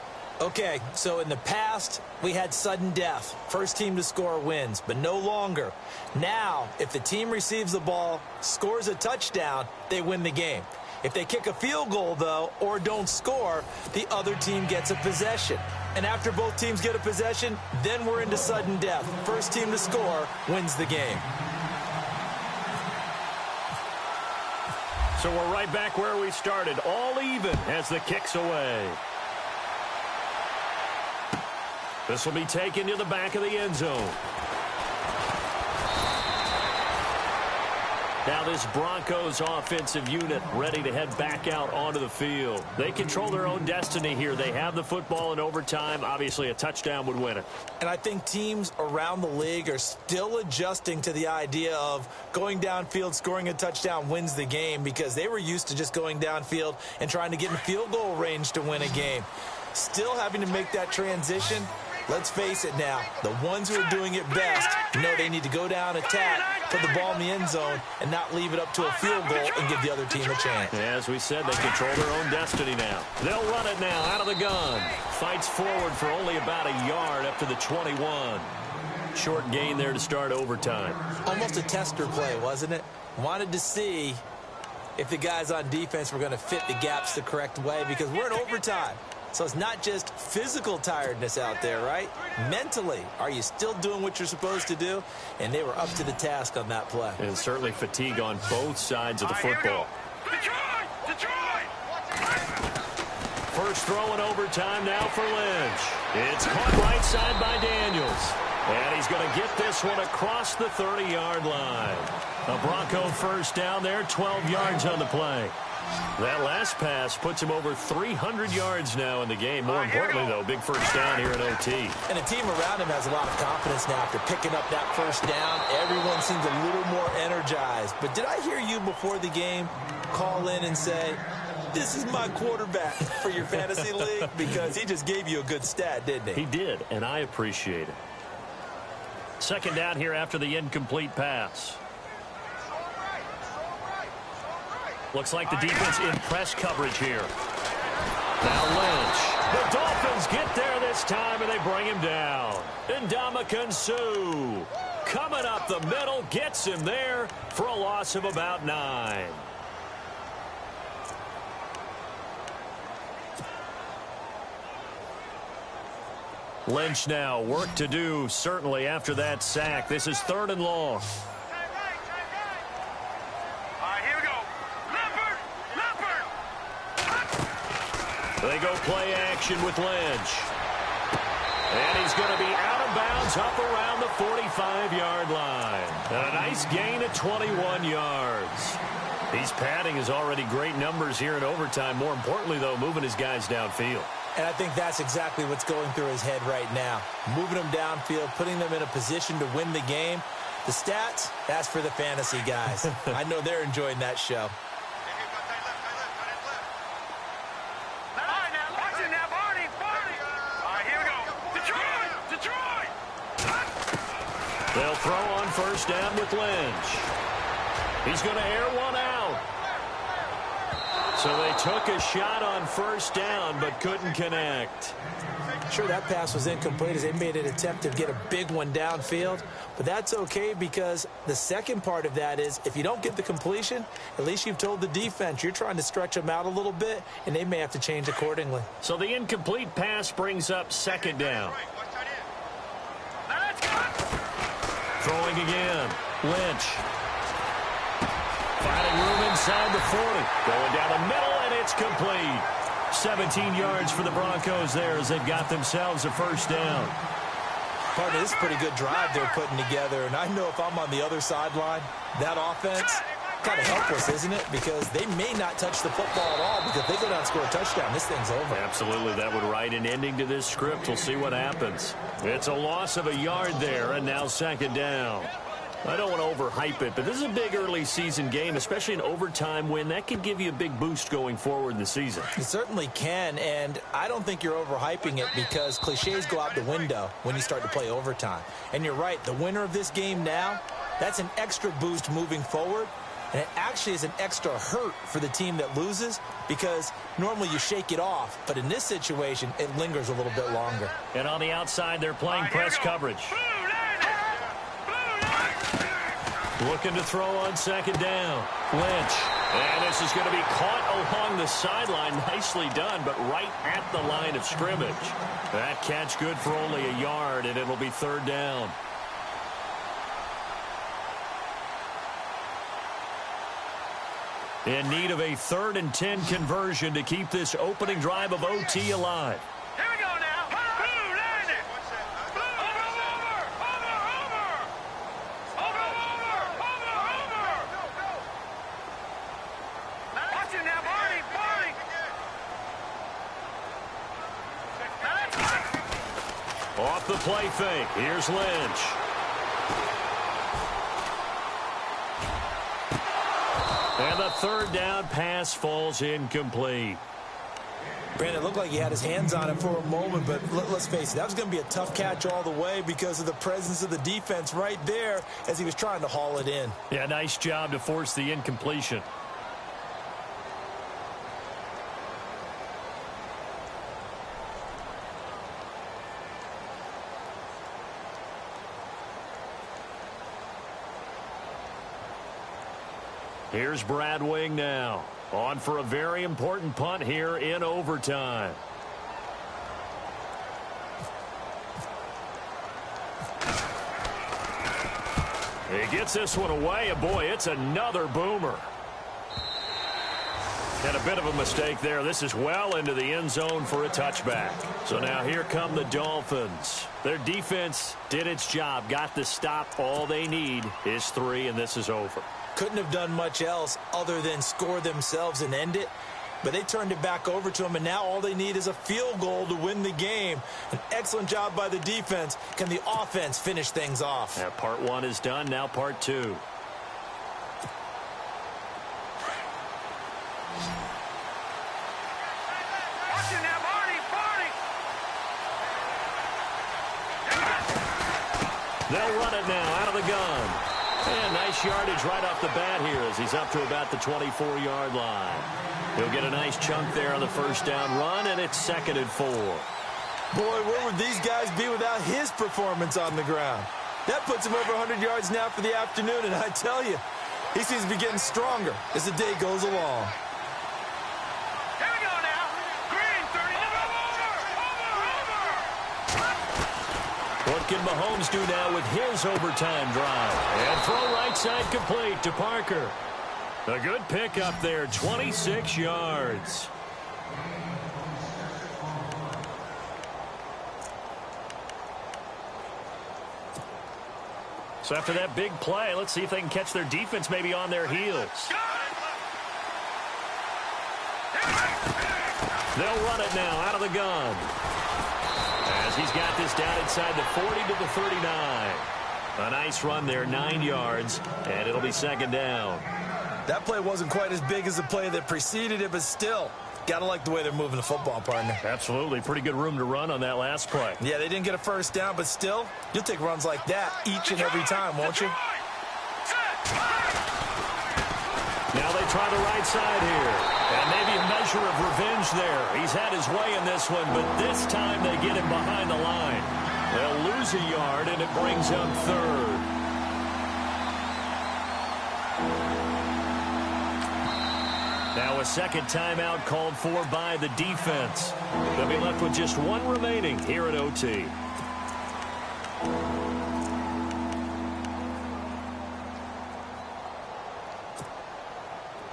Okay, so in the past, we had sudden death. First team to score wins, but no longer. Now, if the team receives the ball, scores a touchdown, they win the game. If they kick a field goal, though, or don't score, the other team gets a possession. And after both teams get a possession, then we're into sudden death. First team to score wins the game. So we're right back where we started, all even as the kick's away. This will be taken to the back of the end zone. Now this Broncos offensive unit ready to head back out onto the field. They control their own destiny here. They have the football in overtime. Obviously, a touchdown would win it. And I think teams around the league are still adjusting to the idea of going downfield, scoring a touchdown wins the game, because they were used to just going downfield and trying to get in field goal range to win a game. Still having to make that transition. Let's face it now, the ones who are doing it best know they need to go down, attack, put the ball in the end zone, and not leave it up to a field goal and give the other team a chance. As we said, they control their own destiny now. They'll run it now out of the gun. Fights forward for only about a yard up to the 21. Short gain there to start overtime. Almost a tester play, wasn't it? Wanted to see if the guys on defense were going to fit the gaps the correct way, because we're in overtime. So it's not just physical tiredness out there, right? Mentally, are you still doing what you're supposed to do? And they were up to the task on that play. And certainly fatigue on both sides of the football. Detroit! First throw in overtime now for Lynch. It's caught right side by Daniels. And he's going to get this one across the 30-yard line. A Bronco first down there, 12 yards on the play. That last pass puts him over 300 yards now in the game. More importantly, though, big first down here in OT. And the team around him has a lot of confidence now after picking up that first down. Everyone seems a little more energized. But did I hear you before the game call in and say, this is my quarterback for your fantasy league? Because he just gave you a good stat, didn't he? He did, and I appreciate it. Second down here after the incomplete pass. Looks like the defense in press coverage here. Now Lynch. The Dolphins get there this time, and they bring him down. Ndamukong Suh coming up the middle, gets him there for a loss of about 9. Lynch now, work to do, certainly, after that sack. This is 3rd and long. They go play action with Lynch. And he's going to be out of bounds up around the 45-yard line. And a nice gain of 21 yards. He's padding his already great numbers here in overtime. More importantly, though, moving his guys downfield. And I think that's exactly what's going through his head right now. Moving them downfield, putting them in a position to win the game. The stats, that's for the fantasy guys. I know they're enjoying that show. They'll throw on first down with Lynch. He's going to air one out. So they took a shot on first down but couldn't connect. Sure, that pass was incomplete as they made an attempt to get a big one downfield, but that's okay because the second part of that is if you don't get the completion, at least you've told the defense you're trying to stretch them out a little bit, and they may have to change accordingly. So the incomplete pass brings up second down. Throwing again. Lynch. Finding room inside the 40. Going down the middle, and it's complete. 17 yards for the Broncos there as they've got themselves a first down. Partner, this is a pretty good drive they're putting together, and I know if I'm on the other sideline, that offense, kind of helpless, isn't it? Because they may not touch the football at all because if they go down and score a touchdown, this thing's over. Absolutely, that would write an ending to this script. We'll see what happens. It's a loss of a yard there, and now second down. I don't want to overhype it, but this is a big early season game, especially an overtime win. That could give you a big boost going forward in the season. It certainly can, and I don't think you're overhyping it because cliches go out the window when you start to play overtime. And you're right, the winner of this game now, that's an extra boost moving forward, and it actually is an extra hurt for the team that loses because normally you shake it off, but in this situation, it lingers a little bit longer. And on the outside, they're playing press coverage. Looking to throw on second down. Lynch. And this is going to be caught along the sideline. Nicely done, but right at the line of scrimmage. That catch good for only a yard, and it'll be third down. In need of a 3rd and 10 conversion to keep this opening drive of OT alive. Here we go now. Blue, land it. Watch it now, Barney. Off the play fake. Here's Lynch. And the third down pass falls incomplete. Brandon, it looked like he had his hands on it for a moment, but let's face it, that was going to be a tough catch all the way because of the presence of the defense right there as he was trying to haul it in. Yeah, nice job to force the incompletion. Here's Brad Wing now. On for a very important punt here in overtime. He gets this one away, and boy, it's another boomer. And a bit of a mistake there. This is well into the end zone for a touchback. So now here come the Dolphins. Their defense did its job, got the stop. All they need is 3, and this is over. Couldn't have done much else other than score themselves and end it. But they turned it back over to them, and now all they need is a field goal to win the game. An excellent job by the defense. Can the offense finish things off? Yeah, part 1 is done. Now part 2. Watch it now, Barney. They'll run it now out of the gun. And nice yardage right off the bat here as he's up to about the 24-yard line. He'll get a nice chunk there on the first down run, and it's 2nd and 4. Boy, where would these guys be without his performance on the ground? That puts him over 100 yards now for the afternoon, and I tell you, he seems to be getting stronger as the day goes along. Here we go now. Green, 30. What can Mahomes do now with his overtime drive? And throw right side complete to Parker. A good pickup there, 26 yards. So after that big play, let's see if they can catch their defense maybe on their heels. They'll run it now out of the gun. As he's got this down inside the 40 to the 39. A nice run there, 9 yards, and it'll be 2nd down. That play wasn't quite as big as the play that preceded it, but still, gotta like the way they're moving the football, partner. Absolutely. Pretty good room to run on that last play. Yeah, they didn't get a first down, but still, you'll take runs like that each and every time, won't you? Now they try the right side here. And maybe a measure measure of revenge there. He's had his way in this one, but this time they get him behind the line. They'll lose a yard, and it brings up third. Now a second timeout called for by the defense. They'll be left with just one remaining here at OT.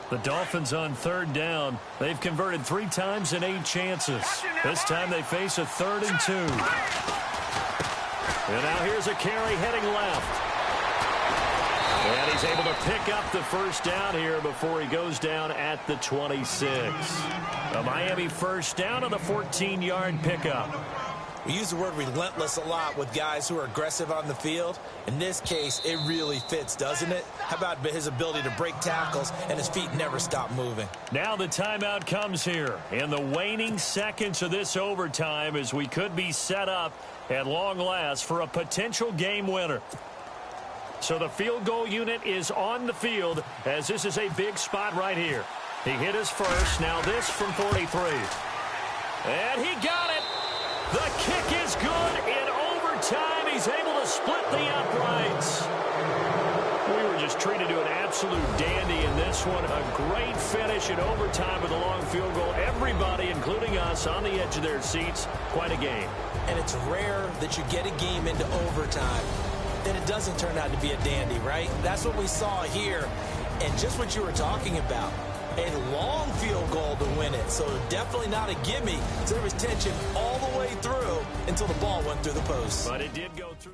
The Dolphins on third down. They've converted 3 times in 8 chances. This time they face a 3rd and 2. And now here's a carry heading left. And he's able to pick up the first down here before he goes down at the 26. A Miami first down on the 14-yard pickup. We use the word relentless a lot with guys who are aggressive on the field. In this case, it really fits, doesn't it? How about his ability to break tackles and his feet never stop moving? Now the timeout comes here in the waning seconds of this overtime as we could be set up at long last for a potential game winner. So the field goal unit is on the field as this is a big spot right here. He hit his first. Now this from 43. And he got it. The kick is good in overtime. He's able to split the uprights. We were just treated to an absolute dandy in this one. A great finish in overtime with a long field goal. Everybody, including us, on the edge of their seats. Quite a game. And it's rare that you get a game into overtime, then it doesn't turn out to be a dandy, right? That's what we saw here. And just what you were talking about, a long field goal to win it. So definitely not a gimme. So there was tension all the way through until the ball went through the post. But it did go through.